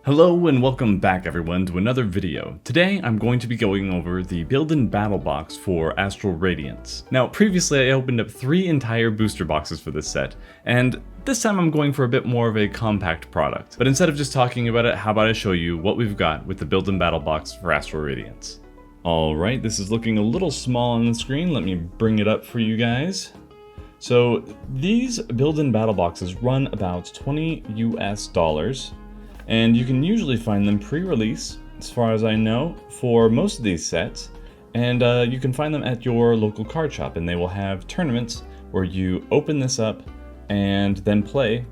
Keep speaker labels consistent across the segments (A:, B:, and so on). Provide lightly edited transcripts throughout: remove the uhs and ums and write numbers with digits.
A: Hello and welcome back everyone to another video. Today I'm going to be going over the build and battle box for Astral Radiance. Now previously I opened up 3 entire booster boxes for this set, and this time I'm going for a bit more of a compact product. But instead of just talking about it, how about I show you what we've got with the build and battle box for Astral Radiance. Alright, this is looking a little small on the screen. Let me bring it up for you guys. So these build and battle boxes run about $20 US. And you can usually find them pre-release, as far as I know, for most of these sets. And you can find them at your local card shop, and they will have tournaments where you open this up and then play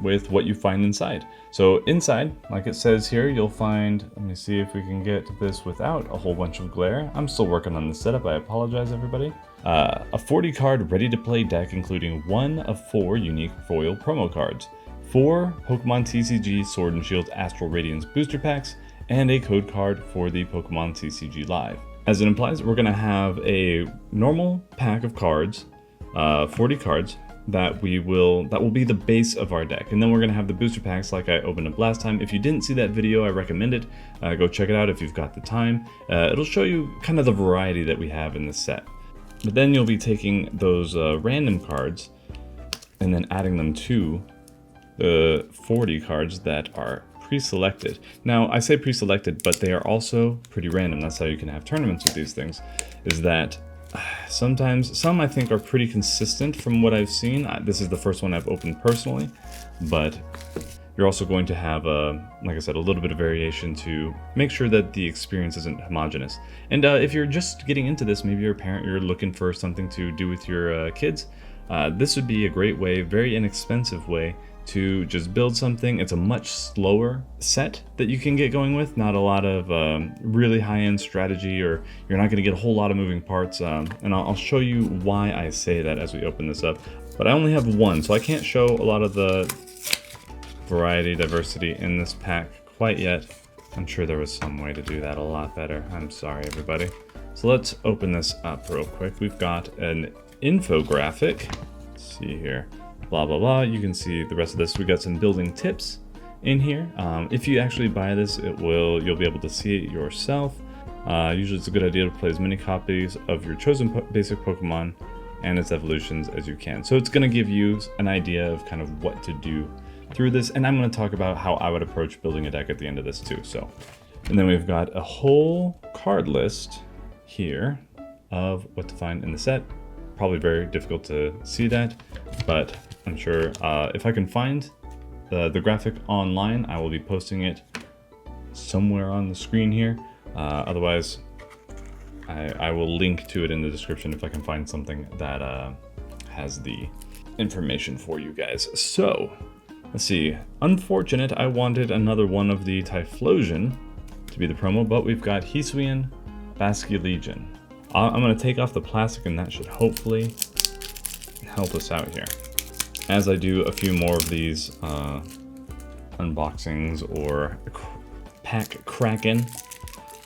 A: with what you find inside. So inside, like it says here, you'll find, let me see if we can get this without a whole bunch of glare. I'm still working on the setup, I apologize everybody. A 40 card ready to play deck including 1 of 4 unique foil promo cards, 4 Pokemon TCG Sword and Shield Astral Radiance booster packs, and a code card for the Pokemon TCG Live. As it implies, we're going to have a normal pack of cards, 40 cards, that will be the base of our deck. And then we're going to have the booster packs like I opened up last time. If you didn't see that video, I recommend it. Go check it out if you've got the time. It'll show you kind of the variety that we have in this set. But then you'll be taking those random cards and then adding them to the 40 cards that are pre-selected. Now, I say pre-selected, but they are also pretty random. That's how you can have tournaments with these things, is that sometimes, some I think are pretty consistent from what I've seen. This is the first one I've opened personally, but you're also going to have, like I said, a little bit of variation to make sure that the experience isn't homogenous. And if you're just getting into this, maybe you're a parent, you're looking for something to do with your kids, this would be a great way, very inexpensive way to just build something. It's a much slower set that you can get going with, not a lot of really high-end strategy, or you're not going to get a whole lot of moving parts, and I'll show you why I say that as we open this up. But I only have one, so I can't show a lot of the variety, diversity in this pack quite yet. I'm sure there was some way to do that a lot better. I'm sorry everybody. So let's open this up real quick. We've got an infographic. Let's see here. Blah blah blah. You can see the rest of this. We got some building tips in here. If you actually buy this, you'll be able to see it yourself. Usually it's a good idea to play as many copies of your chosen basic Pokemon and its evolutions as you can. So it's going to give you an idea of kind of what to do through this, and I'm going to talk about how I would approach building a deck at the end of this too. So, and then we've got a whole card list here of what to find in the set. Probably very difficult to see that, but I'm sure if I can find the graphic online, I will be posting it somewhere on the screen here. Otherwise, I will link to it in the description if I can find something that has the information for you guys. So, let's see. Unfortunate, I wanted another one of the Typhlosion to be the promo, but we've got Hisuian Basculegion. I'm going to take off the plastic, and that should hopefully help us out here. As I do a few more of these unboxings or pack cracking,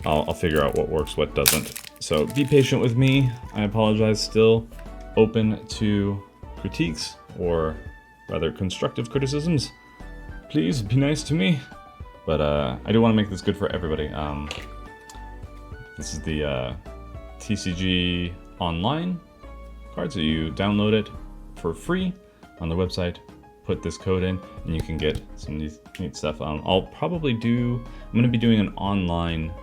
A: I'll figure out what works, what doesn't. So be patient with me. I apologize, still open to critiques, or rather constructive criticisms. Please be nice to me. But I do want to make this good for everybody. This is the TCG Online card, so you download it for free on the website, put this code in, and you can get some neat stuff. I'm going to be doing an online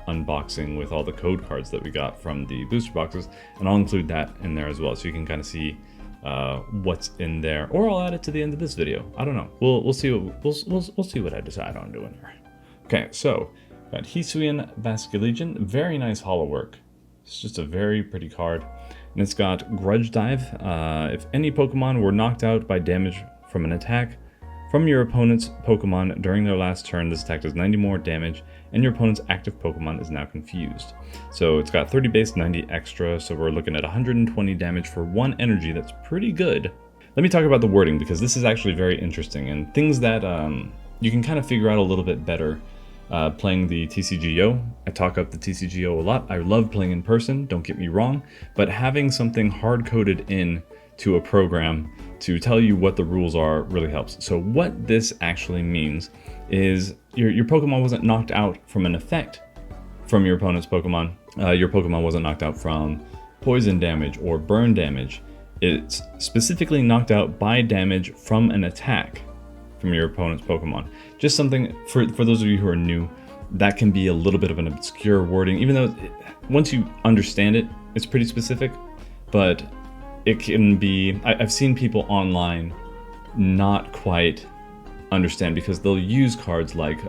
A: unboxing with all the code cards that we got from the booster boxes, and I'll include that in there as well, so you can kind of see what's in there, or I'll add it to the end of this video. I don't know. We'll see what I decide on doing here. Okay, so got Hisuian Basculegion, very nice holo work. It's just a very pretty card. And it's got Grudge Dive. If any Pokemon were knocked out by damage from an attack from your opponent's Pokemon during their last turn, this attack does 90 more damage, and your opponent's active Pokemon is now confused. So it's got 30 base, 90 extra, so we're looking at 120 damage for 1 energy. That's pretty good. Let me talk about the wording, because this is actually very interesting, and things that you can kind of figure out a little bit better playing the TCGO. I talk up the TCGO a lot. I love playing in person, don't get me wrong, but having something hard-coded in to a program to tell you what the rules are really helps. So what this actually means is your Pokemon wasn't knocked out from an effect from your opponent's Pokemon. Your Pokemon wasn't knocked out from poison damage or burn damage. It's specifically knocked out by damage from an attack from your opponent's Pokemon. Just something, for those of you who are new, that can be a little bit of an obscure wording, even though once you understand it, it's pretty specific, but it can be, I've seen people online not quite understand because they'll use cards like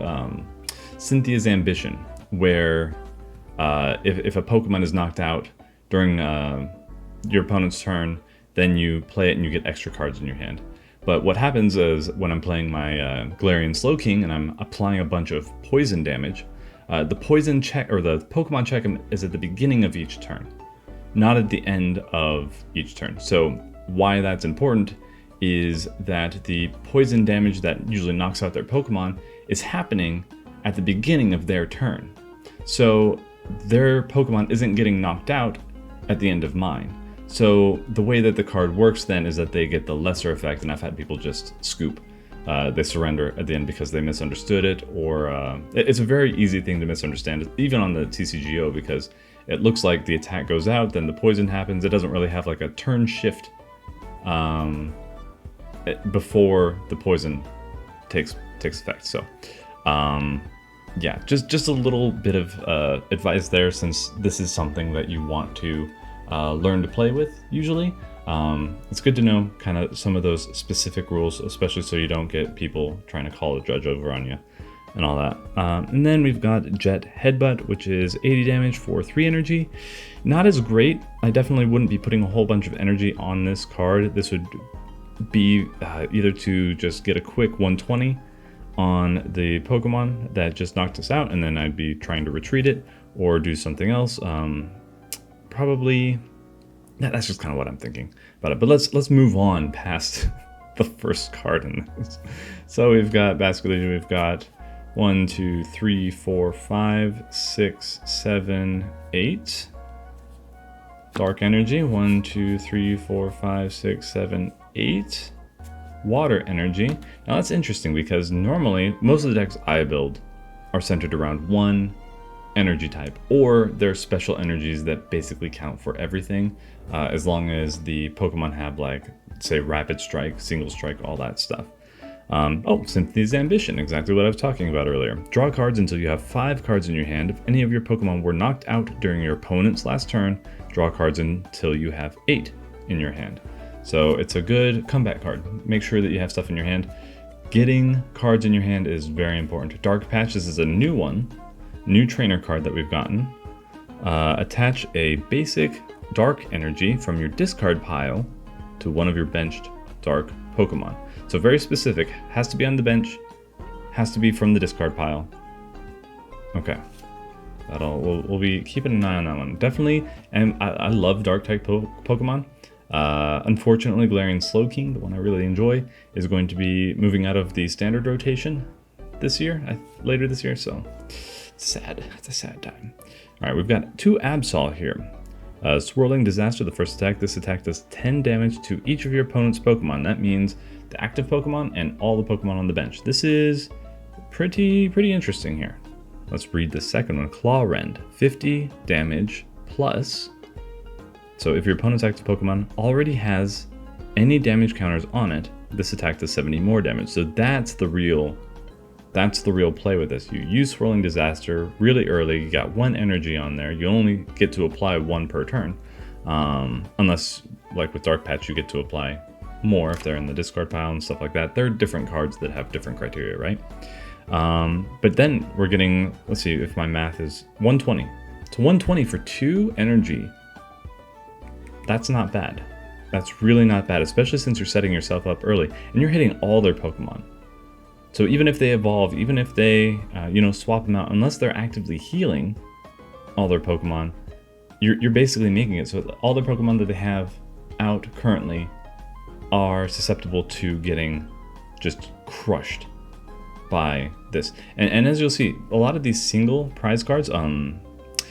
A: Cynthia's Ambition, where if a Pokemon is knocked out during your opponent's turn, then you play it and you get extra cards in your hand. But what happens is when I'm playing my Galarian Slowking and I'm applying a bunch of poison damage, the poison check or the Pokemon check is at the beginning of each turn, not at the end of each turn. So why that's important is that the poison damage that usually knocks out their Pokemon is happening at the beginning of their turn. So their Pokemon isn't getting knocked out at the end of mine. So the way that the card works then is that they get the lesser effect, and I've had people just scoop. They surrender at the end because they misunderstood it, or it's a very easy thing to misunderstand, even on the TCGO, because it looks like the attack goes out, then the poison happens. It doesn't really have like a turn shift before the poison takes effect. So yeah, just a little bit of advice there, since this is something that you want to learn to play with usually. It's good to know kind of some of those specific rules, especially so you don't get people trying to call a judge over on you and all that. And then we've got Jet Headbutt, which is 80 damage for 3 energy. Not as great. I definitely wouldn't be putting a whole bunch of energy on this card. This would be either to just get a quick 120 on the Pokemon that just knocked us out, and then I'd be trying to retreat it, or do something else. Probably, yeah, that's just kind of what I'm thinking about it. But let's move on past the first card in this. So we've got Basculegion, we've got 1, 2, 3, 4, 5, 6, 7, 8. Dark Energy, 1, 2, 3, 4, 5, 6, 7, 8. Water Energy. Now that's interesting because normally most of the decks I build are centered around one energy type, or they're special energies that basically count for everything, as long as the Pokemon have, like, say, Rapid Strike, Single Strike, all that stuff. Oh, Cynthia's Ambition, exactly what I was talking about earlier. Draw cards until you have 5 cards in your hand. If any of your Pokemon were knocked out during your opponent's last turn, draw cards until you have 8 in your hand. So it's a good comeback card. Make sure that you have stuff in your hand. Getting cards in your hand is very important. Dark Patch, this is a new one. New trainer card that we've gotten. Attach a basic Dark Energy from your discard pile to one of your benched Dark Pokemon. So very specific, has to be on the bench, has to be from the discard pile. Okay, we'll be keeping an eye on that one. Definitely, and I love Dark type Pokemon. Unfortunately, Galarian Slowking, the one I really enjoy, is going to be moving out of the standard rotation this year, later this year, so sad. It's a sad time. All right, we've got 2 Absol here. Swirling Disaster, the first attack. This attack does 10 damage to each of your opponent's Pokemon. That means the active Pokemon and all the Pokemon on the bench. This is pretty interesting here. Let's read the second one. Claw Rend, 50 damage plus. So if your opponent's active Pokemon already has any damage counters on it, this attack does 70 more damage. So that's the real play with this. You use Swirling Disaster really early, you got 1 energy on there, you only get to apply 1 per turn. Unless, like with Dark Patch, you get to apply more if they're in the discard pile and stuff like that. There are different cards that have different criteria, right? But then we're getting, let's see if my math is 120. So 120 for 2 energy. That's not bad. That's really not bad, especially since you're setting yourself up early and you're hitting all their Pokemon. So even if they evolve, even if they, swap them out, unless they're actively healing all their Pokemon, you're basically making it so that all the Pokemon that they have out currently are susceptible to getting just crushed by this. And as you'll see, a lot of these single prize cards,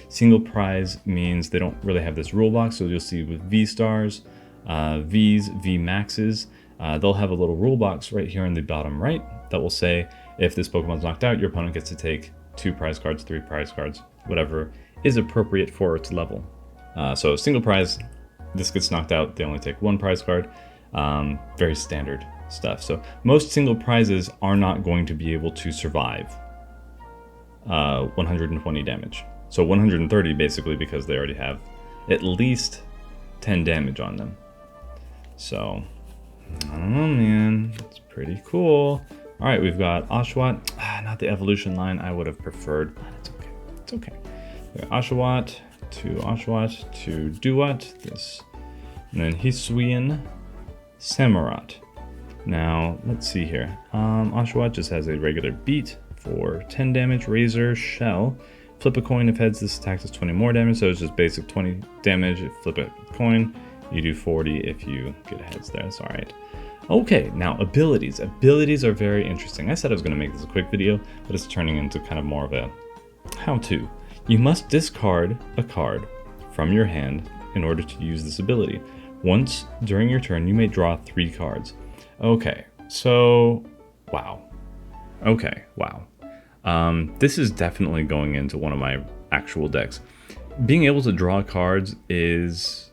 A: single prize means they don't really have this rule box. So you'll see with V-Stars, Vs, V maxes, they'll have a little rule box right here in the bottom right that will say if this Pokemon's knocked out, your opponent gets to take 2 prize cards, 3 prize cards, whatever is appropriate for its level. So single prize, this gets knocked out, they only take 1 prize card. Very standard stuff. So most single prizes are not going to be able to survive 120 damage. So 130 basically, because they already have at least 10 damage on them. So, I don't know, man. It's pretty cool. All right, we've got Oshawott. Not the evolution line I would have preferred, but it's okay. It's okay. We got Oshawott to Duat, this, and then Hisuian Samurott. Now, let's see here. Oshawott just has a regular beat for 10 damage. Razor Shell. Flip a coin if heads, this attack does 20 more damage, so it's just basic 20 damage. If flip a coin, you do 40 if you get heads there. That's all right. Okay, now abilities. Abilities are very interesting. I said I was going to make this a quick video, but it's turning into kind of more of a how-to. You must discard a card from your hand in order to use this ability. Once during your turn, you may draw 3 cards. Okay, so, wow. Okay, wow. This is definitely going into one of my actual decks. Being able to draw cards is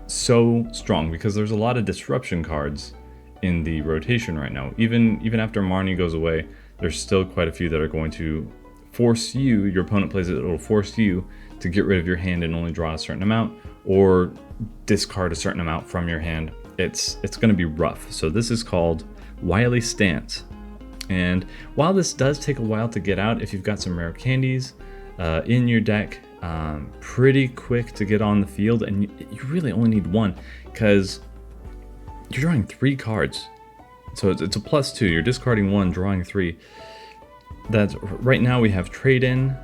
A: so strong because there's a lot of disruption cards in the rotation right now. Even after Marnie goes away, there's still quite a few that are going to force you, your opponent plays it, it'll force you to get rid of your hand and only draw a certain amount, or discard a certain amount from your hand. It's going to be rough. So this is called Wily Stance. And while this does take a while to get out, if you've got some rare candies in your deck, pretty quick to get on the field, and you really only need 1 because you're drawing 3 cards. So it's a +2. You're discarding 1, drawing 3. That's right now we have Trade In,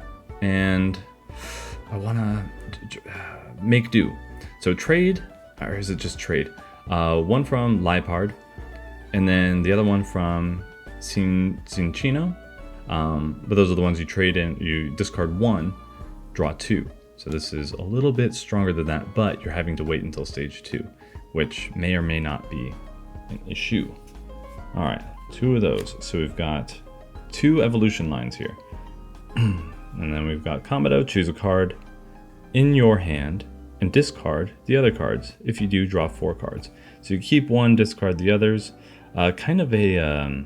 A: and I want to Make Do. So trade, or is it just trade? One from Liepard, and then the other one from Cinchino. But those are the ones you trade in. You discard 1, draw 2. So this is a little bit stronger than that, but you're having to wait until stage 2, which may or may not be an issue. All right, 2 of those. So we've got 2 evolution lines here. And then we've got Komodo. Choose a card in your hand and discard the other cards. If you do, draw 4 cards. So you keep 1, discard the others. Kind of a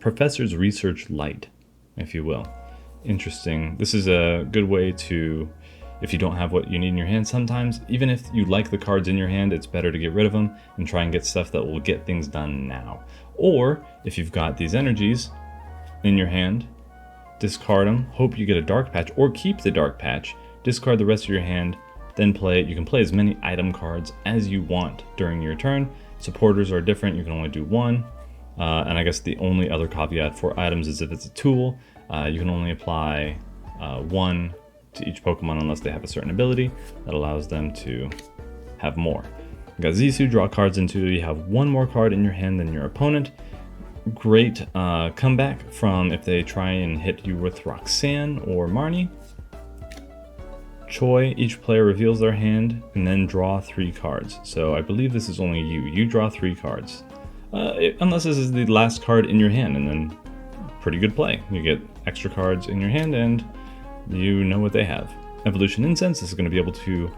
A: Professor's Research Light, if you will. Interesting. This is a good way to, if you don't have what you need in your hand, sometimes, even if you like the cards in your hand, it's better to get rid of them and try and get stuff that will get things done now. Or, if you've got these energies in your hand, discard them, hope you get a dark patch, or keep the dark patch, discard the rest of your hand, then play it. You can play as many item cards as you want during your turn. Supporters are different, you can only do 1. And I guess the only other caveat for items is if it's a tool, you can only apply 1 to each Pokemon unless they have a certain ability that allows them to have more. You got Zisu, draw cards into, you have 1 more card in your hand than your opponent. Great comeback from if they try and hit you with Roxanne or Marnie. Choi, each player reveals their hand and then draw 3 cards. So I believe this is only you. You draw 3 cards. Unless this is the last card in your hand, and then pretty good play. You get extra cards in your hand and you know what they have. Evolution Incense, this is going to be able to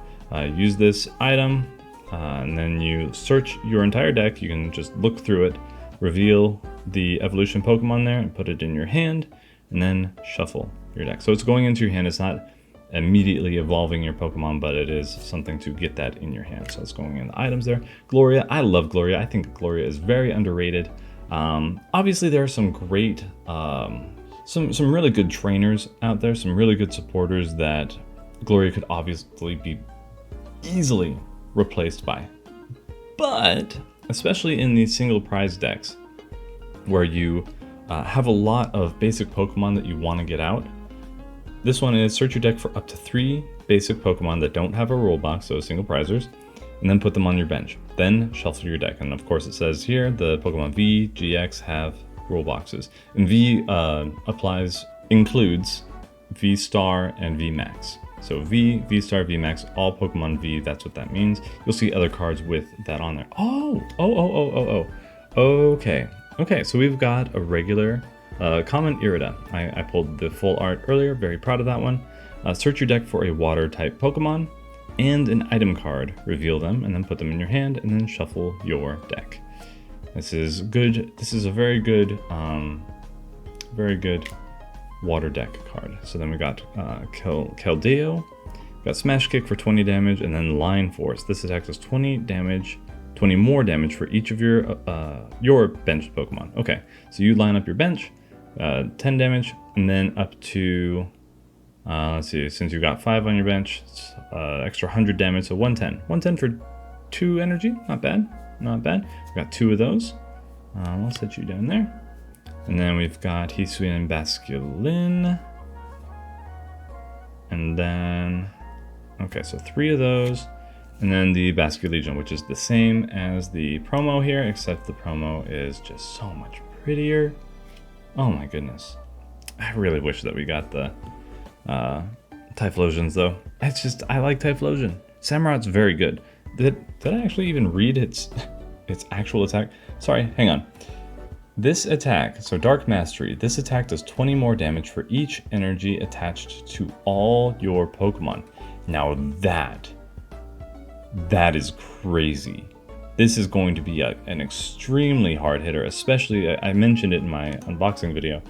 A: use this item, and then you search your entire deck. You can just look through it, reveal the evolution Pokemon there and put it in your hand, and then shuffle your deck. So it's going into your hand. It's not immediately evolving your Pokemon, but it is something to get that in your hand. So it's going in the items there. Gloria, I love Gloria. I think Gloria is very underrated. Obviously there are some great, some really good trainers out there, some really good supporters that Gloria could obviously be easily replaced by. But, especially in these single prize decks, where you have a lot of basic Pokemon that you want to get out, this one is search your deck for up to 3 basic Pokemon that don't have a rule box, so single prizers, and then put them on your bench. Then shuffle your deck. And of course it says here the Pokemon V, GX have rule boxes. And V includes V Star and V Max. So V, V star, V max, all Pokemon V, that's what that means. You'll see other cards with that on there. Okay. Okay, so we've got a regular common Irida. I pulled the full art earlier, very proud of that one. Search your deck for a water type Pokemon and an item card. Reveal them and then put them in your hand and then shuffle your deck. This is good. This is a very good water deck card. So then we got Keldeo, got Smash Kick for 20 damage, and then Line Force. This attack does 20 more damage for each of your bench Pokemon. Okay, so you line up your bench, 10 damage, and then up to, let's see, since you got 5 on your bench, it's, extra 100 damage, so 110. 110 for 2 energy, not bad, not bad. We got 2 of those. I'll set you down there. And then we've got Hisuian and Basculin. And then, okay, so 3 of those. And then the Basculegion, which is the same as the promo here, except the promo is just so much prettier. Oh my goodness. I really wish that we got the Typhlosions though. It's just, I like Typhlosion. Samurot's very good. Did I actually even read its actual attack? Sorry, hang on. This attack, so Dark Mastery, this attack does 20 more damage for each energy attached to all your Pokemon. Now that is crazy. This is going to be an extremely hard hitter, especially, I mentioned it in my unboxing video,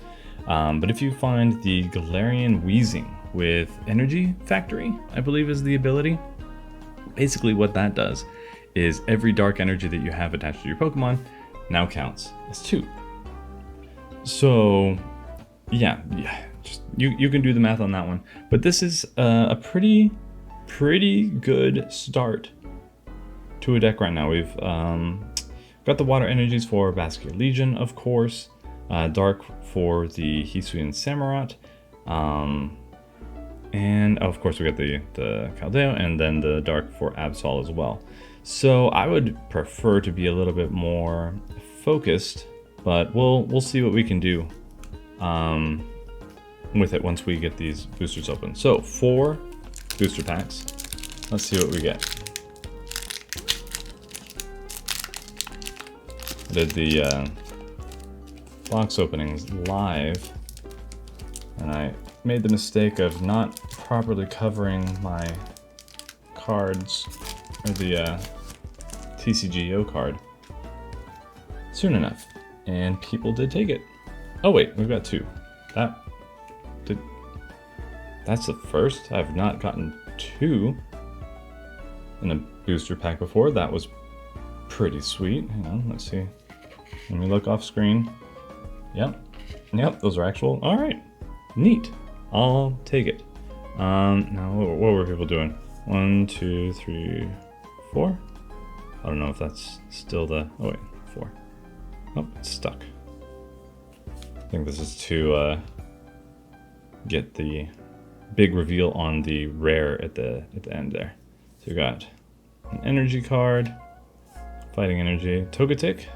A: but if you find the Galarian Weezing with Energy Factory, I believe is the ability, basically what that does is every dark energy that you have attached to your Pokemon now counts as 2. So yeah, just you can do the math on that one. But this is a pretty good start to a deck right now. We've got the water energies for Basculegion, of course, dark for the Hisuian Samurott, and of course we got the Keldeo, and then the dark for Absol as well. So I would prefer to be a little bit more focused, but we'll see what we can do with it once we get these boosters open. So 4 booster packs. Let's see what we get. I did the box openings live, and I made the mistake of not properly covering my cards, or the TCGO card, soon enough, and people did take it. Oh wait, we've got 2. That's the first. I've not gotten 2 in a booster pack before. That was pretty sweet. Hang on, let's see. Let me look off screen. Yep, those are actual. All right, neat. I'll take it. Now what were people doing? 1, 2, 3, 4. I don't know if that's still the. Oh wait, 4. Oh, it's stuck. I think this is to get the big reveal on the rare at the end there. So we got an energy card, fighting energy, Togetic,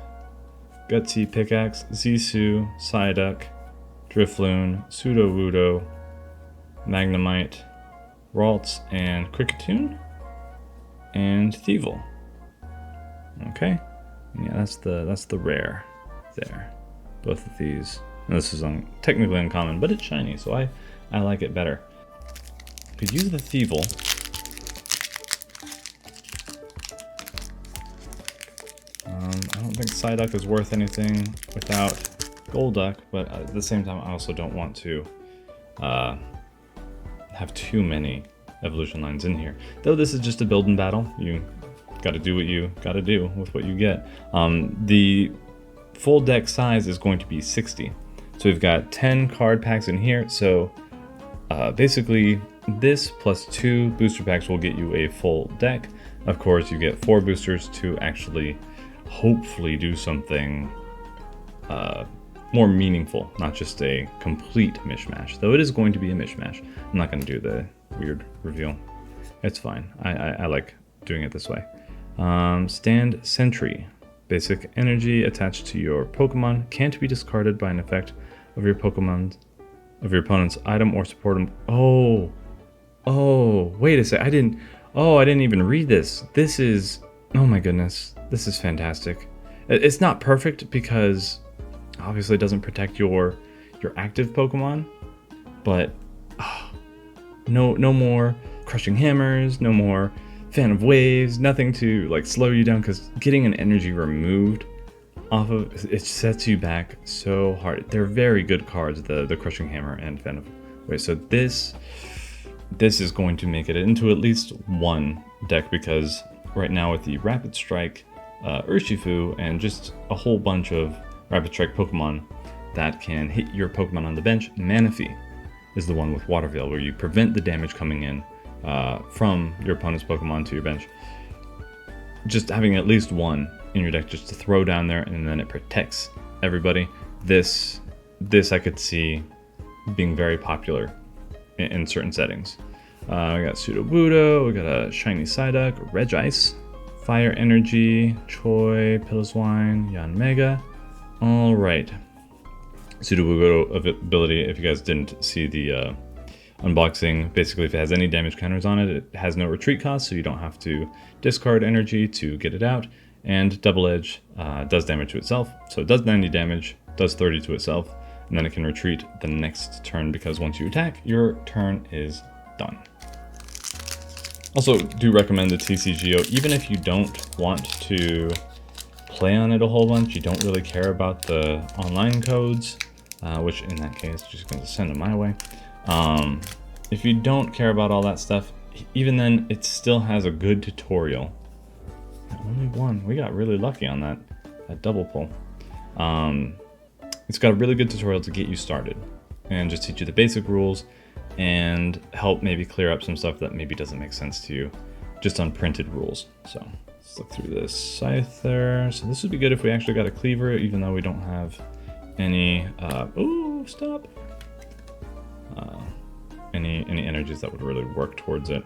A: Gutsy Pickaxe, Zissou, Psyduck, Drifloon, Sudowoodo, Magnemite, Ralts, and Kricketune, and Thievul. Okay, yeah, that's the rare there. Both of these. Now, this is technically uncommon, but it's shiny, so I like it better. Could use the Thievul. I don't think Psyduck is worth anything without Golduck, but at the same time, I also don't want to have too many evolution lines in here. Though this is just a build and battle, you got to do what you got to do with what you get. The full deck size is going to be 60. So we've got 10 card packs in here. So basically, this plus 2 booster packs will get you a full deck. Of course, you get 4 boosters to actually hopefully do something more meaningful, not just a complete mishmash. Though it is going to be a mishmash. I'm not going to do the weird reveal. It's fine. I like doing it this way. Stand Sentry. Basic energy attached to your Pokemon can't be discarded by an effect of your opponent's item or support. Oh, Oh, wait a sec. I didn't even read this. This is, oh my goodness. This is fantastic. It's not perfect because obviously it doesn't protect your active Pokemon, but no more crushing hammers, no more fan of waves, nothing to like slow you down, because getting an energy removed off of it sets you back so hard. They're very good cards, the crushing hammer and fan of waves. So this is going to make it into at least one deck, because right now with the Rapid Strike, Urshifu, and just a whole bunch of Rapid Strike Pokemon that can hit your Pokemon on the bench, Manaphy is the one with Water Veil, where you prevent the damage coming in from your opponent's Pokemon to your bench. Just having at least one in your deck just to throw down there, and then it protects everybody. This I could see being very popular in certain settings. We got Sudowoodo, we got a Shiny Psyduck, Regice, Fire Energy, Choi, Piloswine, Yanmega. Alright. Sudowoodo ability, if you guys didn't see the unboxing, basically if it has any damage counters on it, it has no retreat cost, so you don't have to discard energy to get it out. And Double Edge does damage to itself, so it does 90 damage, does 30 to itself, and then it can retreat the next turn, because once you attack, your turn is done. Also, do recommend the TCGO, even if you don't want to play on it a whole bunch, you don't really care about the online codes, which in that case, just going to send them my way. If you don't care about all that stuff, even then, it still has a good tutorial. Only one. We got really lucky on that double pull. It's got a really good tutorial to get you started and just teach you the basic rules and help maybe clear up some stuff that maybe doesn't make sense to you just on printed rules. So let's look through this. Scyther. So this would be good if we actually got a Cleaver, even though we don't have any any energies that would really work towards it.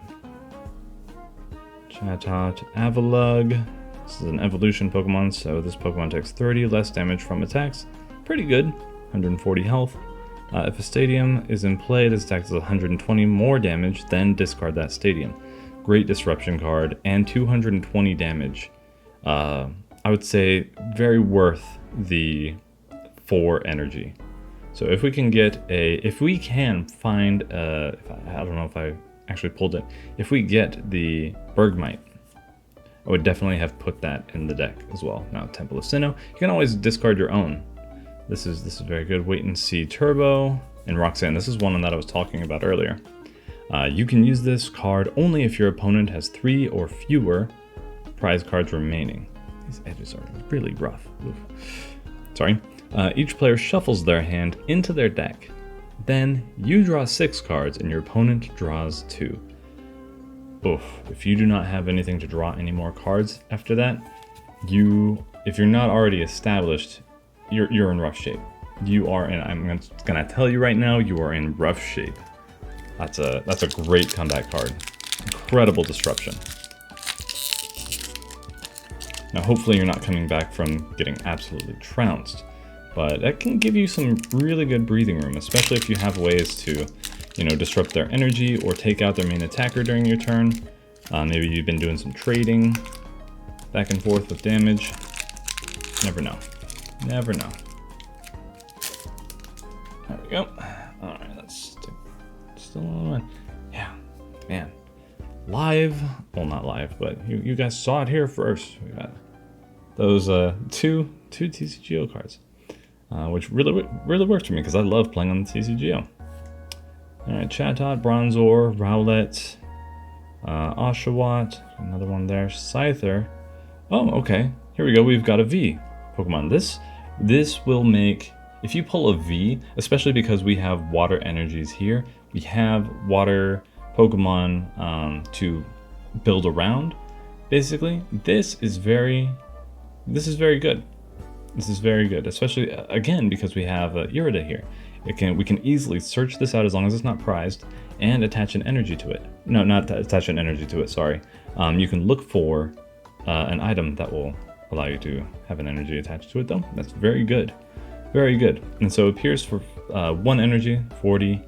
A: Chatot, Avalugg. This is an evolution Pokemon, so this Pokemon takes 30 less damage from attacks. Pretty good, 140 health. If a stadium is in play, this attack does 120 more damage, then discard that stadium. Great disruption card, and 220 damage. I would say very worth the 4 energy. So if we can find, I don't know if I actually pulled it, if we get the Bergmite, I would definitely have put that in the deck as well. Now Temple of Sinnoh, you can always discard your own. This is very good. Wait and See Turbo and Roxanne. This is one that I was talking about earlier. You can use this card only if your opponent has 3 or fewer prize cards remaining. These edges are really rough. Oof. Sorry. Each player shuffles their hand into their deck. Then you draw 6 cards and your opponent draws 2. Oof. If you do not have anything to draw any more cards after that, if you're not already established, you're in rough shape. I'm gonna tell you right now, you are in rough shape. That's a great comeback card. Incredible disruption. Now hopefully you're not coming back from getting absolutely trounced, but that can give you some really good breathing room, especially if you have ways to, disrupt their energy or take out their main attacker during your turn. Maybe you've been doing some trading back and forth with damage. Never know. Never know. There we go. Alright, that's still on. Yeah, man. Live, well not live, but you guys saw it here first. We got those two TCGO cards, which really works for me because I love playing on the TCGO. Alright, Chatot, Bronzor, Rowlet, Oshawott, another one there, Scyther. Oh, okay. Here we go. We've got a V Pokemon. This will make, if you pull a V, especially because we have water energies here, we have water Pokemon to build around. Basically, this is very good. This is very good, especially again because we have Irida here. We can easily search this out as long as it's not prized and attach an energy to it. No, not attach an energy to it. Sorry. You can look for an item that will allow you to have an energy attached to it, though. That's very good. Very good. And so it appears for 1 energy, 40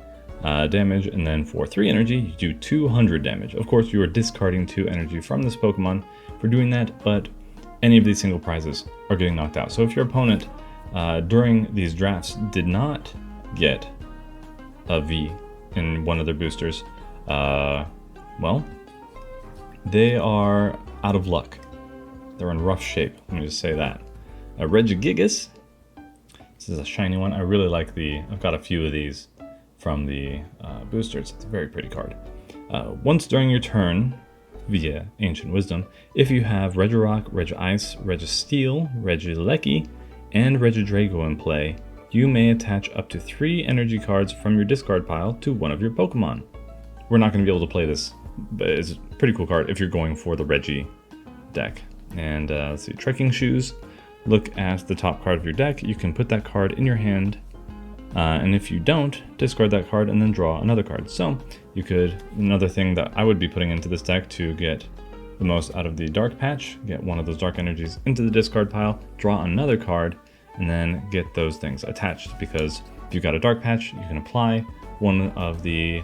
A: damage, and then for 3 energy, you do 200 damage. Of course, you are discarding 2 energy from this Pokemon for doing that, but any of these single prizes are getting knocked out. So if your opponent during these drafts did not get a V in one of their boosters, well, they are out of luck. They're in rough shape, let me just say that. Regigigas, this is a shiny one. I really like I've got a few of these from the boosters. It's a very pretty card. Once during your turn, via Ancient Wisdom, if you have Regirock, Regice, Registeel, Regieleki, and Regidrago in play, you may attach up to 3 energy cards from your discard pile to one of your Pokemon. We're not going to be able to play this, but it's a pretty cool card if you're going for the Regi deck. And let's see, Trekking Shoes. Look at the top card of your deck. You can put that card in your hand, and if you don't, discard that card and then draw another card. So you could, another thing that I would be putting into this deck to get the most out of the Dark Patch, get one of those Dark Energies into the discard pile, draw another card, and then get those things attached, because if you've got a Dark Patch, you can apply one of the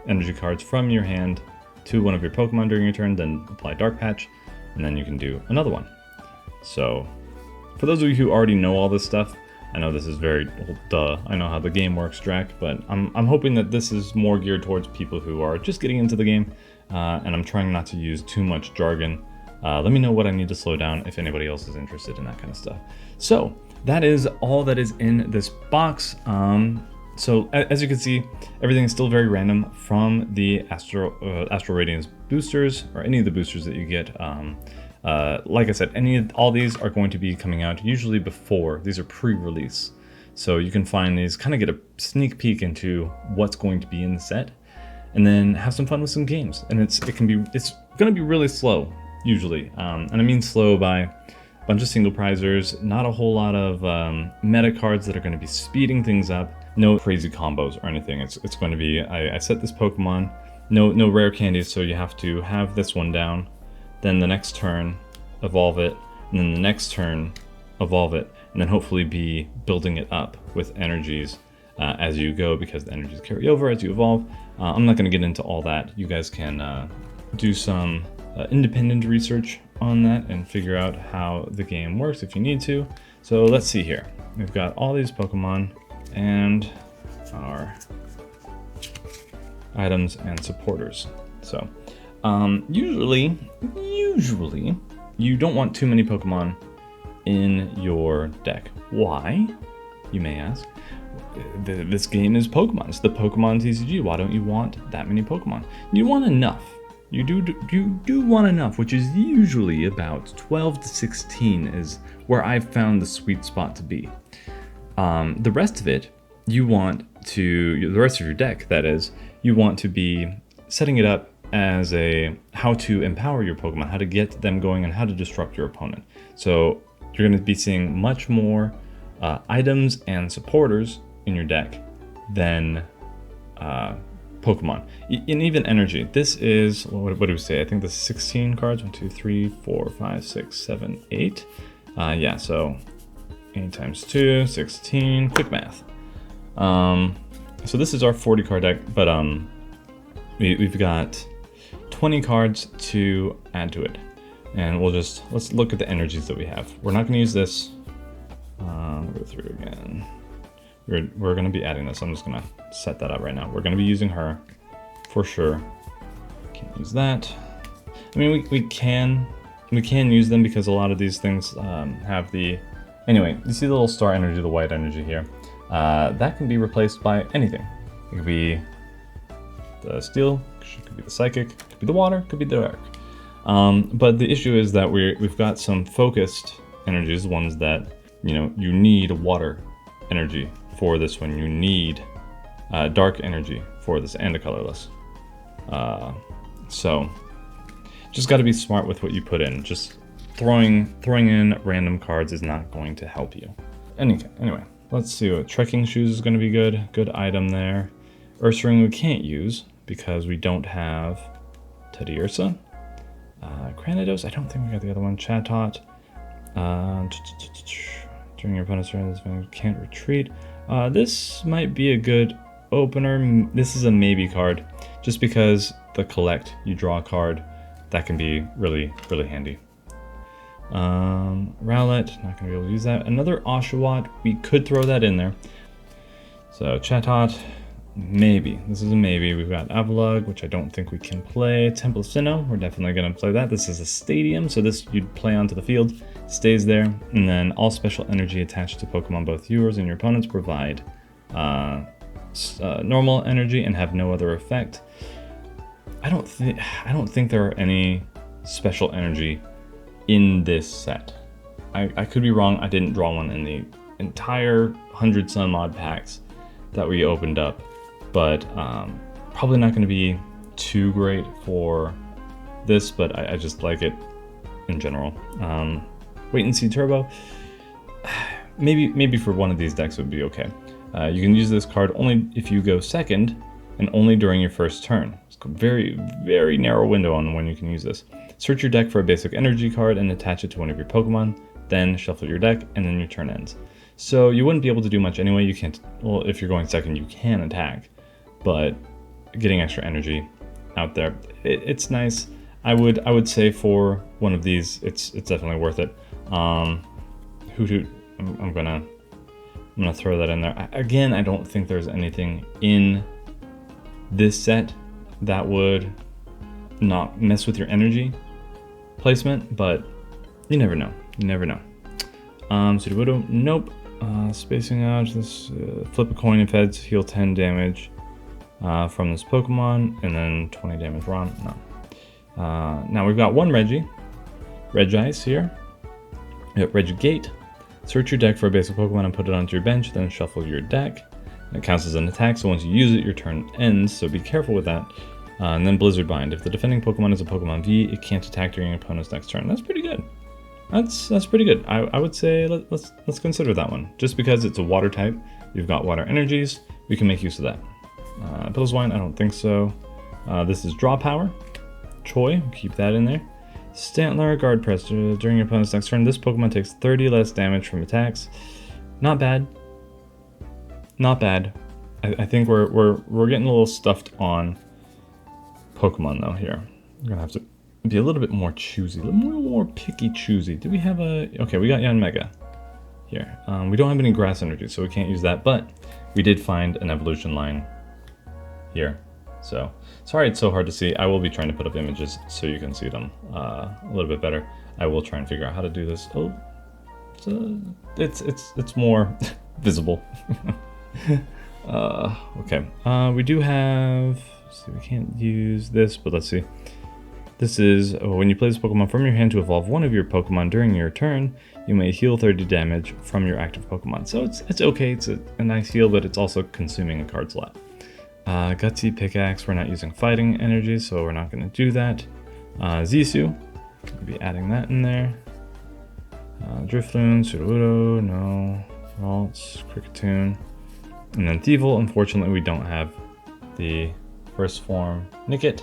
A: energy cards from your hand to one of your Pokemon during your turn, then apply Dark Patch, and then you can do another one. So for those of you who already know all this stuff, I know this is very, well, duh, I know how the game works, Drac, but I'm hoping that this is more geared towards people who are just getting into the game, and I'm trying not to use too much jargon. Let me know what I need to slow down if anybody else is interested in that kind of stuff. So that is all that is in this box. So as you can see, everything is still very random from the Astral Radiance boosters, or any of the boosters that you get. Like I said, all these are going to be coming out usually before. These are pre-release, so you can find these, kind of get a sneak peek into what's going to be in the set, and then have some fun with some games. And it's going to be really slow usually, and I mean slow by a bunch of single prizers, not a whole lot of meta cards that are going to be speeding things up. No crazy combos or anything. It's going to be, I set this Pokemon, no rare candies, so you have to have this one down, then the next turn evolve it, and then the next turn evolve it, and then hopefully be building it up with energies as you go, because the energies carry over as you evolve. I'm not going to get into all that. You guys can do some independent research on that and figure out how the game works if you need to. So let's see here. We've got all these Pokemon and our items and supporters. So usually you don't want too many Pokemon in your deck. Why, you may ask? This game is Pokemon. It's the Pokemon TCG. Why don't you want that many Pokemon? You want enough. You do want enough, which is usually about 12 to 16 is where I've found the sweet spot to be. The rest of it, the rest of your deck, that is, you want to be setting it up as a how to empower your Pokemon, how to get them going, and how to disrupt your opponent. So you're going to be seeing much more items and supporters in your deck than Pokemon, and even energy. This is, what do we say? I think this is 16 cards. 1, 2, 3, 4, 5, 6, 7, 8. Yeah, so 8 times 2, 16. Quick math. So this is our 40 card deck, but we've got 20 cards to add to it, and let's look at the energies that we have. We're not going to use this. Go through again. We're going to be adding this. I'm just going to set that up right now. We're going to be using her for sure. Can't use that. I mean, we can use them because a lot of these things have the. Anyway, you see the little star energy, the white energy here. That can be replaced by anything. It could be the steel, it could be the psychic, it could be the water, it could be the dark. But the issue is that we've got some focused energies, ones that, you need water energy for this one. You need dark energy for this, and a colorless. So just got to be smart with what you put in. Just throwing in random cards is not going to help you. Anyway, let's see what Trekking Shoes is going to be good. Good item there. Ursaring we can't use because we don't have Teddiursa. Granados, I don't think we got the other one. Chatot. During your opponent's turn, this man can't retreat. This might be a good opener, this is a maybe card, just because the collect, you draw a card, that can be really, really handy. Rowlet, not gonna be able to use that. Another Oshawott, we could throw that in there. So Chatot, maybe. This is a maybe. We've got Avalugg, which I don't think we can play. Temple of Sinnoh, we're definitely gonna play that. This is a stadium, so this you'd play onto the field, stays there, and then all special energy attached to Pokemon, both yours and your opponents, provide normal energy and have no other effect. I don't think there are any special energy in this set. I could be wrong. I didn't draw one in the entire 100 some odd packs that we opened up, but probably not going to be too great for this, but I just like it in general. Wait and see turbo. Maybe for one of these decks it would be okay. You can use this card only if you go second and only during your first turn. It's a very, very narrow window on when you can use this. Search your deck for a basic energy card and attach it to one of your Pokemon, then shuffle your deck, and then your turn ends. So you wouldn't be able to do much anyway. You can't, well, if you're going second, you can attack, but getting extra energy out there, it's nice. I would say for one of these, it's definitely worth it. I'm gonna throw that in there. Again, I don't think there's anything in this set that would not mess with your energy placement, but you never know. You never know. Sudowoodo, nope. Spacing out, this flip a coin if heads, heal 10 damage from this Pokemon, and then 20 damage Ron. No. Now we've got one Regice here. We got Regigate. Search your deck for a basic Pokemon and put it onto your bench, then shuffle your deck. And it counts as an attack, so once you use it, your turn ends, so be careful with that. And then Blizzard Bind. If the defending Pokemon is a Pokemon V, it can't attack during your opponent's next turn. That's pretty good. That's pretty good. I would say let's consider that one. Just because it's a water type, you've got water energies, we can make use of that. Pillswine, I don't think so. This is Draw Power. Choi, keep that in there. Stantler, Guard Press. During your opponent's next turn, this Pokemon takes 30 less damage from attacks. Not bad. Not bad. I think we're getting a little stuffed on Pokemon though here. We're gonna have to be a little bit more choosy, a little more picky choosy. Do we have a... Okay, we got Yanmega here. We don't have any grass energy, so we can't use that, but we did find an evolution line here. So, sorry it's so hard to see. I will be trying to put up images so you can see them a little bit better. I will try and figure out how to do this. Oh, it's more visible. Okay, we do have... See, we can't use this, but let's see. This is when you play this Pokemon from your hand to evolve one of your Pokemon during your turn, you may heal 30 damage from your active Pokemon. So it's okay, it's a nice heal, but it's also consuming a card slot. Gutsy, Pickaxe, we're not using fighting energy, so we're not going to do that. Zisu, we'll be adding that in there. Drifloon, Sudowoodo, no. Ralts, Kricketune. And then Thievul, unfortunately we don't have the first form Nickit.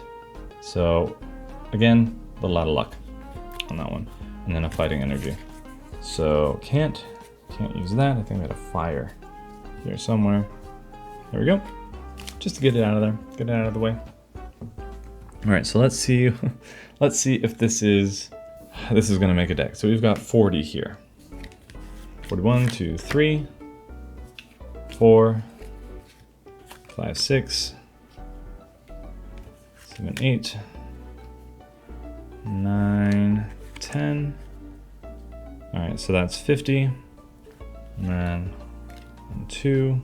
A: So again, a lot of luck on that one. And then a fighting energy. So can't use that. I think we had a fire here somewhere. There we go. Just to get it out of there, get it out of the way. All right, so let's see if this is gonna make a deck. So we've got 40 here. 41, 2, 3, 4, 5, 6, 7, 8, 9, 10. All right, so that's 50. And then 1, 2.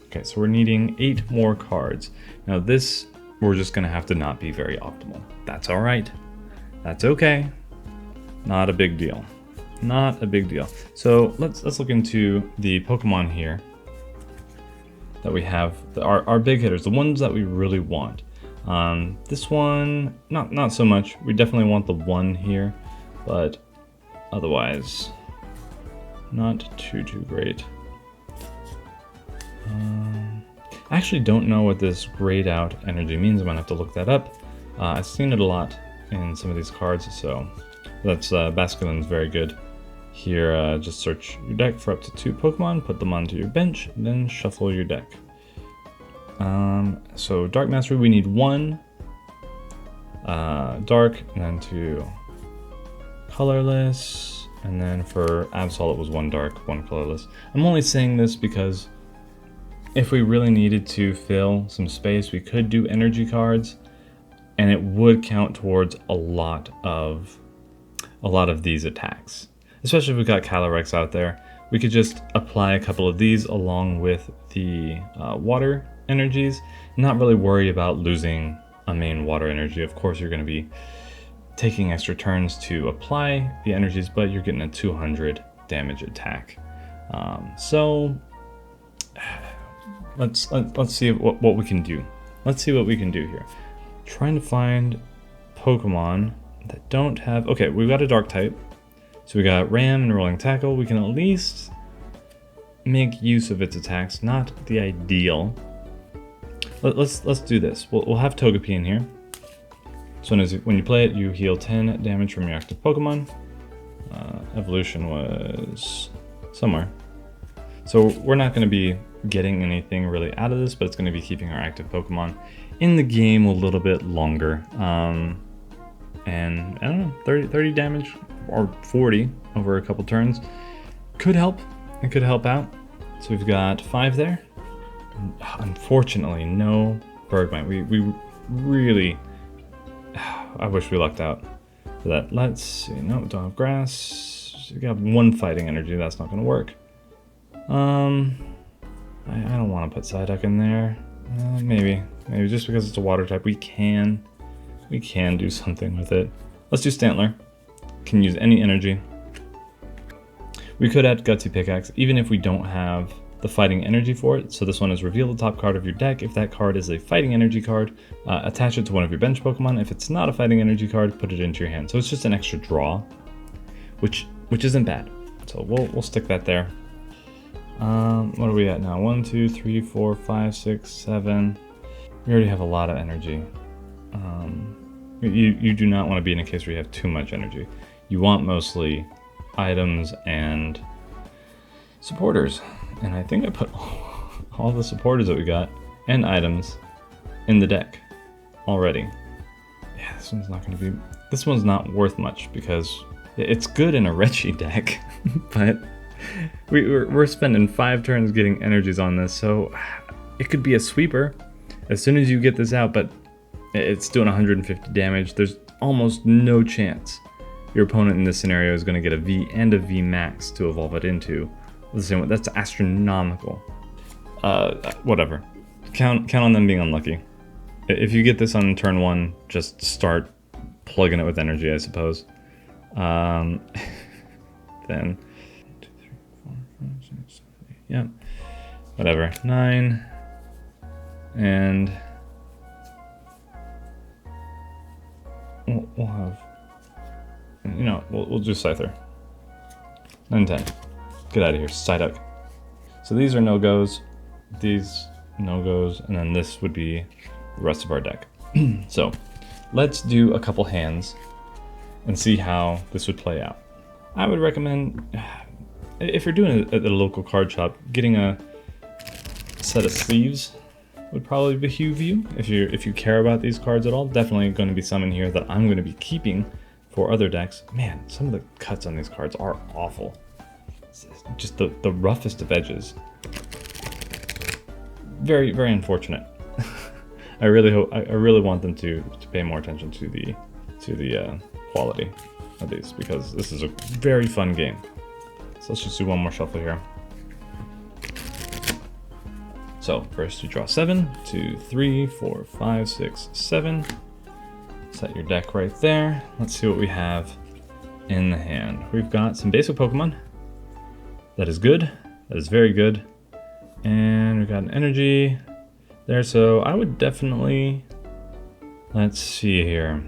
A: Okay, so we're needing 8 more cards. Now this, we're just gonna have to not be very optimal. That's all right. That's okay. Not a big deal. Not a big deal. So let's look into the Pokemon here that we have, our big hitters, the ones that we really want. This one, not so much. We definitely want the 1 here, but otherwise, not too great. I actually don't know what this grayed out energy means. I'm gonna have to look that up. I've seen it a lot in some of these cards, so that's Basculin's very good. Here, just search your deck for up to 2 Pokemon, put them onto your bench, then shuffle your deck. So Dark Mastery, we need 1 dark, and then 2 colorless, and then for Absol it was 1 dark, 1 colorless. I'm only saying this because if we really needed to fill some space, we could do energy cards, and it would count towards a lot of these attacks. Especially if we got Calyrex out there, we could just apply a couple of these along with the water energies, not really worry about losing a main water energy. Of course, you're going to be taking extra turns to apply the energies, but you're getting a 200 damage attack. So let's see what we can do. Let's see what we can do here. Trying to find Pokemon that don't have... Okay, we've got a dark type. So we got Ram and Rolling Tackle. We can at least make use of its attacks. Not the ideal. Let's do this. We'll have Togepi in here. So when you play it, you heal 10 damage from your active Pokemon. Evolution was somewhere. So we're not going to be getting anything really out of this, but it's going to be keeping our active Pokemon in the game a little bit longer. And I don't know, 30 damage or 40 over a couple turns could help. It could help out. So we've got 5 there. Unfortunately, no Bergmite. We really... I wish we lucked out for that. Let's see. No, don't have grass. We got 1 fighting energy. That's not going to work. I don't want to put Psyduck in there. Maybe just because it's a water type, we can do something with it. Let's do Stantler. Can use any energy. We could add Gutsy Pickaxe, even if we don't have the fighting energy for it. So this one is reveal the top card of your deck. If that card is a fighting energy card, attach it to one of your bench Pokemon. If it's not a fighting energy card, put it into your hand. So it's just an extra draw, which isn't bad. So we'll stick that there. What are we at now? 1, 2, 3, 4, 5, 6, 7. We already have a lot of energy. You do not want to be in a case where you have too much energy. You want mostly items and supporters. And I think I put all the supporters that we got and items in the deck already. Yeah, this one's not going to be... This one's not worth much because it's good in a Reggie deck, but we're spending 5 turns getting energies on this, so it could be a sweeper as soon as you get this out, but it's doing 150 damage. There's almost no chance your opponent in this scenario is going to get a V and a V max to evolve it into. The same way. That's astronomical. Whatever. Count on them being unlucky. If you get this on turn 1, just start plugging it with energy, I suppose. Then 2, 3, 4, 5, 6, 7, 8. Yeah. Whatever. 9. And we'll have... You know, we'll do Scyther. 9, 10. Get out of here, Psyduck. So these are no-goes, these no-goes, and then this would be the rest of our deck. So let's do a couple hands and see how this would play out. I would recommend, if you're doing it at the local card shop, getting a set of sleeves would probably behoove you. If you care about these cards at all, definitely going to be some in here that I'm going to be keeping for other decks. Man, some of the cuts on these cards are awful. Just the roughest of edges. Very, very unfortunate. I really want them to pay more attention to the quality of these, because this is a very fun game. So let's just do one more shuffle here. So first you draw 7, 2, 3, 4, 5, 6, 7. Set your deck right there. Let's see what we have in the hand. We've got some basic Pokemon. That is good. That is very good. And we've got an energy there, so I would definitely... Let's see here.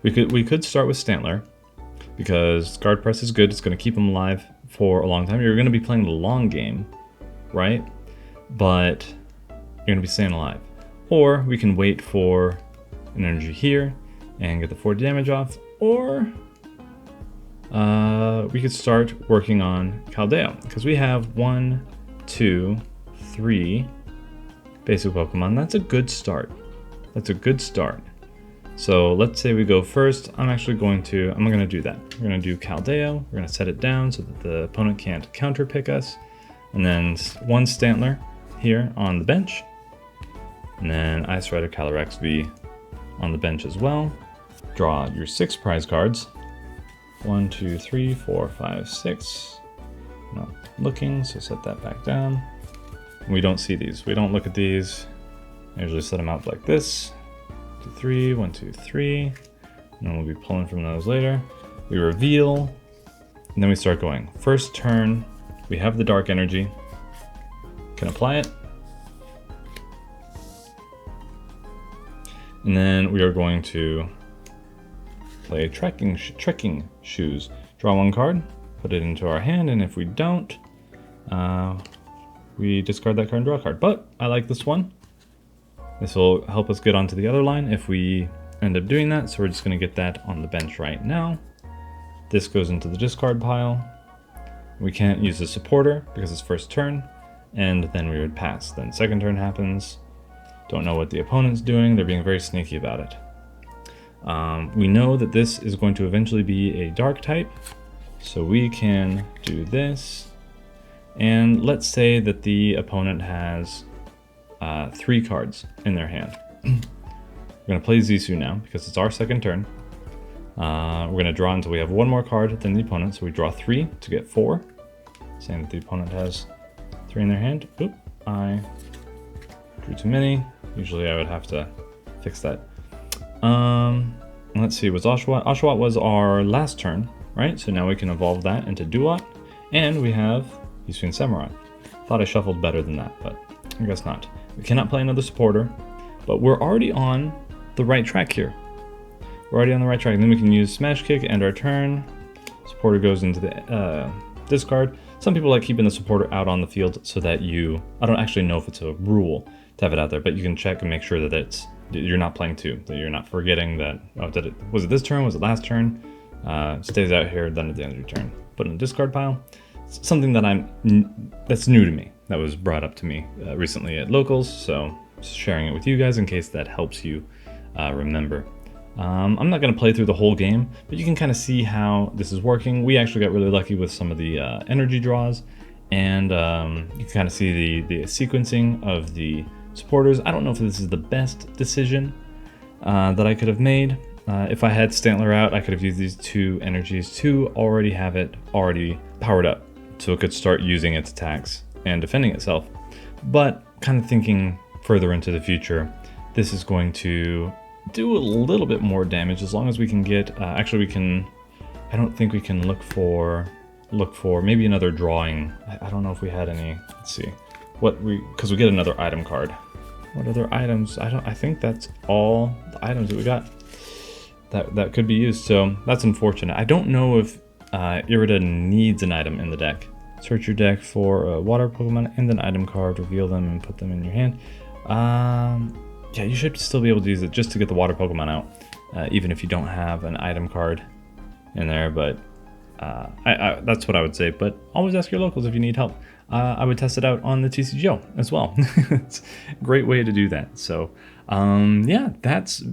A: We could start with Stantler, because Guard Press is good. It's going to keep him alive for a long time. You're going to be playing the long game, right? But you're going to be staying alive. Or we can wait for an energy here and get the 40 damage off, or we could start working on Caldeo, because we have 1, 2, 3, basic Pokemon. That's a good start. That's a good start. So let's say we go first. I'm going to do that. We're going to do Caldeo. We're going to set it down so that the opponent can't counter pick us. And then one Stantler here on the bench. And then Ice Rider Calyrex V on the bench as well. Draw your 6 prize cards. 1, 2, 3, 4, 5, 6. Not looking, so set that back down. We don't see these. We don't look at these. I usually set them out like this. 2, 3, 1, 2, 3. And then we'll be pulling from those later. We reveal, and then we start going. First turn, we have the Dark Energy. Can apply it. And then we are going to play Trekking Shoes. Draw 1 card, put it into our hand, and if we don't, we discard that card and draw a card. But I like this one. This will help us get onto the other line if we end up doing that, so we're just going to get that on the bench right now. This goes into the discard pile. We can't use the supporter because it's first turn, and then we would pass. Then second turn happens. Don't know what the opponent's doing. They're being very sneaky about it. We know that this is going to eventually be a dark type, so we can do this. And let's say that the opponent has 3 cards in their hand. We're going to play Zissou now because it's our second turn. We're going to draw until we have 1 more card than the opponent, so we draw 3 to get 4. Saying that the opponent has 3 in their hand. Oop, I drew too many. Usually I would have to fix that. Let's see, was Oshawott? Oshawott was our last turn, right? So now we can evolve that into Duat, and we have Hisuian Samurott. Thought I shuffled better than that, but I guess not. We cannot play another supporter, but we're already on the right track here. We're already on the right track. And then we can use Smash Kick, end our turn. Supporter goes into the discard. Some people like keeping the supporter out on the field so that I don't actually know if it's a rule to have it out there, but you can check and make sure that you're not playing 2, that you're not forgetting that, oh, was it this turn, was it last turn? Stays out here, then at the end of your turn. Put in the discard pile. It's something that that's new to me. That was brought up to me recently at locals, so just sharing it with you guys in case that helps you remember. I'm not going to play through the whole game, but you can kind of see how this is working. We actually got really lucky with some of the energy draws, and you can kind of see the sequencing of the supporters. I don't know if this is the best decision that I could have made. If I had Stantler out, I could have used these 2 energies to already have it already powered up, so it could start using its attacks and defending itself. But kind of thinking further into the future, this is going to do a little bit more damage as long as we can get, actually we can, I don't think we can look for maybe another drawing. I don't know if we had any, let's see, because we get another item card. What other items? I think that's all the items that we got that could be used, so that's unfortunate. I don't know if Irida needs an item in the deck. Search your deck for a water Pokemon and an item card, reveal them and put them in your hand. Yeah, you should still be able to use it just to get the water Pokemon out, even if you don't have an item card in there, but that's what I would say. But always ask your locals if you need help. I would test it out on the TCGO as well. It's a great way to do that. So yeah, that's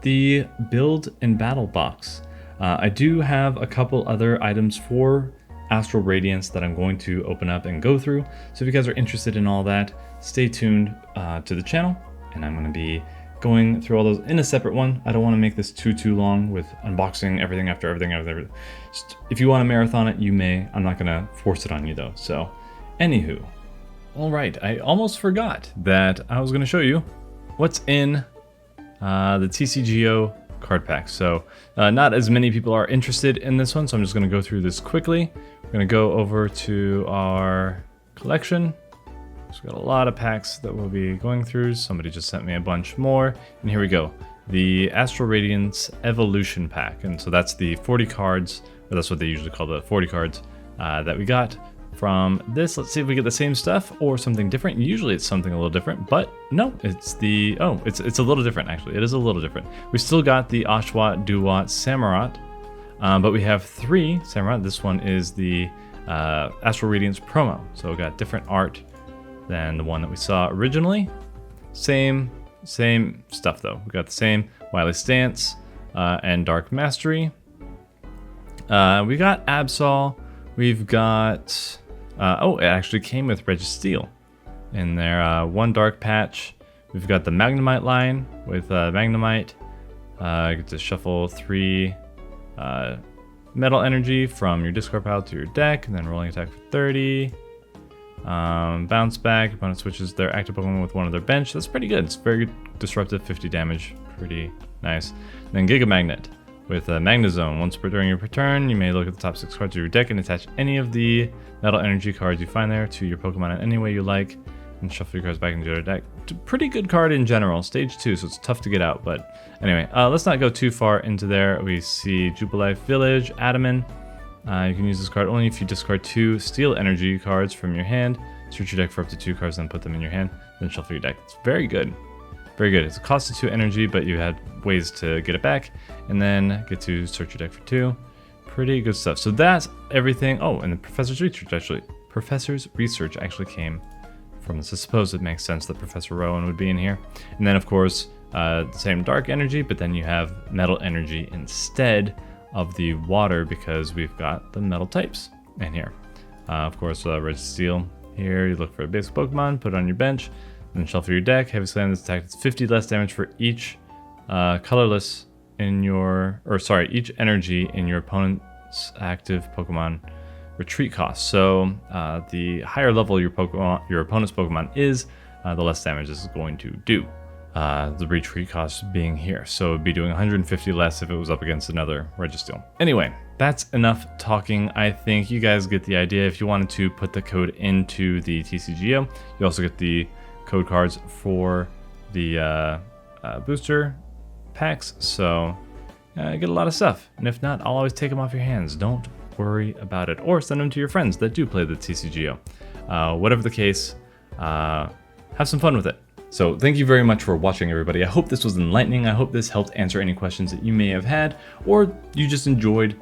A: the build and battle box. I do have a couple other items for Astral Radiance that I'm going to open up and go through. So if you guys are interested in all that, stay tuned to the channel, and I'm going to be going through all those in a separate one. I don't want to make this too long with unboxing everything after everything. Just, if you want to marathon it, you may. I'm not going to force it on you though. So anywho, all right, I almost forgot that I was going to show you what's in the TCGO card pack. So not as many people are interested in this one, so I'm just going to go through this quickly. We're going to go over to our collection. So we've got a lot of packs that we'll be going through. Somebody just sent me a bunch more, and here we go. The Astral Radiance Evolution Pack, and so that's the 40 cards, or that's what they usually call the 40 cards that we got from this. Let's see if we get the same stuff or something different. Usually it's something a little different, but no, it's the, oh, it's a little different actually. It is a little different. We still got the Oshawott, Duat, Samurott, but we have 3 Samurott. This one is the Astral Radiance promo, so we got different art than the one that we saw originally. Same stuff though. We got the same Wily Stance and Dark Mastery. We got Absol. We've got oh, it actually came with Registeel in there. One Dark Patch. We've got the Magnemite line with Magnemite. You get to shuffle 3 Metal Energy from your discard pile to your deck, and then rolling attack for 30. Bounce back. Opponent switches their active Pokemon with one of their bench. That's pretty good. It's very good. Disruptive, 50 damage. Pretty nice. And then Giga Magnet with Magnezone. Once during your turn, you may look at the top 6 cards of your deck and attach any of the Metal Energy cards you find there to your Pokemon in any way you like, and shuffle your cards back into your deck. It's a pretty good card in general. Stage 2, so it's tough to get out. But anyway, let's not go too far into there. We see Jubilife Village, Adaman. You can use this card only if you discard 2 Steel Energy cards from your hand. Search your deck for up to 2 cards, then put them in your hand. Then shuffle your deck. It's very good. Very good. It's a cost of 2 energy, but you had ways to get it back. And then get to search your deck for 2. Pretty good stuff. So that's everything. Oh, and the Professor's Research actually came from this. I suppose it makes sense that Professor Rowan would be in here. And then, of course, the same Dark Energy, but then you have Metal Energy instead of the water because we've got the metal types in here. Of course, Registeel. Here, you look for a basic Pokemon, put it on your bench, then shuffle your deck. Heavy Slam this attack is 50 less damage for each colorless in your, each energy in your opponent's active Pokemon retreat cost. So the higher level your opponent's Pokemon is, the less damage this is going to do. The retreat cost being here. So it'd be doing 150 less if it was up against another Registeel. Anyway, that's enough talking. I think you guys get the idea. If you wanted to put the code into the TCGO, you also get the code cards for the booster packs. So get a lot of stuff. And if not, I'll always take them off your hands. Don't worry about it. Or send them to your friends that do play the TCGO. Whatever the case, have some fun with it. So thank you very much for watching, everybody. I hope this was enlightening. I hope this helped answer any questions that you may have had, or you just enjoyed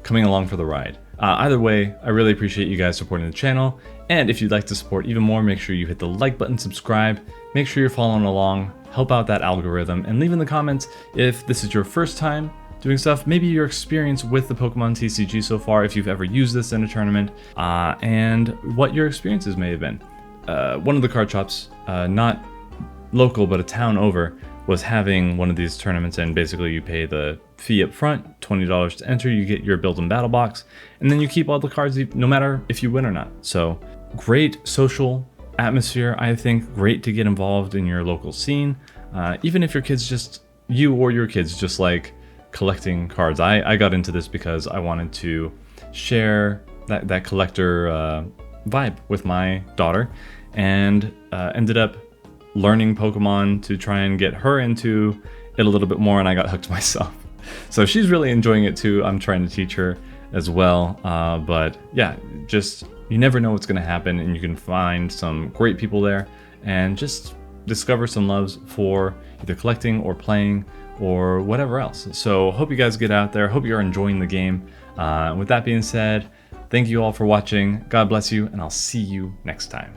A: coming along for the ride. Either way, I really appreciate you guys supporting the channel. And if you'd like to support even more, make sure you hit the like button, subscribe, make sure you're following along, help out that algorithm, and leave in the comments if this is your first time doing stuff, maybe your experience with the Pokemon TCG so far, if you've ever used this in a tournament, and what your experiences may have been. One of the card shops, not local but a town over, was having one of these tournaments, and basically you pay the fee up front, $20 to enter, you get your build and battle box, and then you keep all the cards no matter if you win or not. So great social atmosphere, I think. Great to get involved in your local scene, even if your kids just like collecting cards. I got into this because I wanted to share that collector vibe with my daughter, and ended up learning Pokemon to try and get her into it a little bit more, and I got hooked myself. So she's really enjoying it too. I'm trying to teach her as well. But yeah, just you never know what's going to happen, and you can find some great people there and just discover some loves for either collecting or playing or whatever else. So hope you guys get out there. Hope you're enjoying the game. With that being said, thank you all for watching. God bless you, and I'll see you next time.